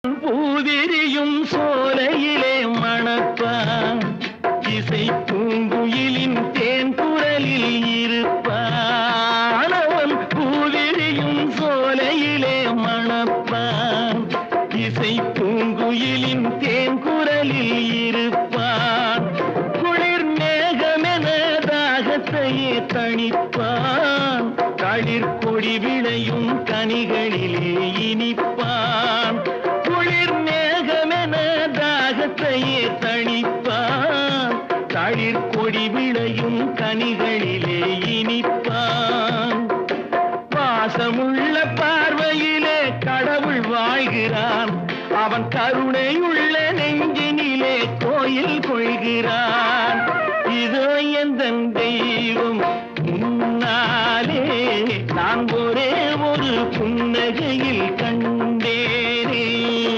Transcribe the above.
பூவிரியும் சோலையிலே மணப்பான் இசை பூங்குயிலின் தேன் குரலில் இருப்பான் அவன் பூவிரியும் சோலையிலே மணப்பான் இசை பூங்குயிலின் தேன் குரலில் இருப்பான் குளிர் மேகமென தாகத்தையே தணிப்பான் களிர் கொடி விளையும் கனிகளிலே இனிப்பான் குளிர் மேகமென தாகத்தையே தணிப்பான் களிர் கொடி விளையும் கனிகளிலே இனிப்பான் பாசமுள்ள பார்வையிலே கடவுள் வாழ்கிறான் அவன் கருணையுள்ள நெஞ்சினிலே கோயில் கொள்கிறான் இதோ எந்தன் தெய்வம் முன்னாலே நான் ஒரே ஒரு புன்னகையில்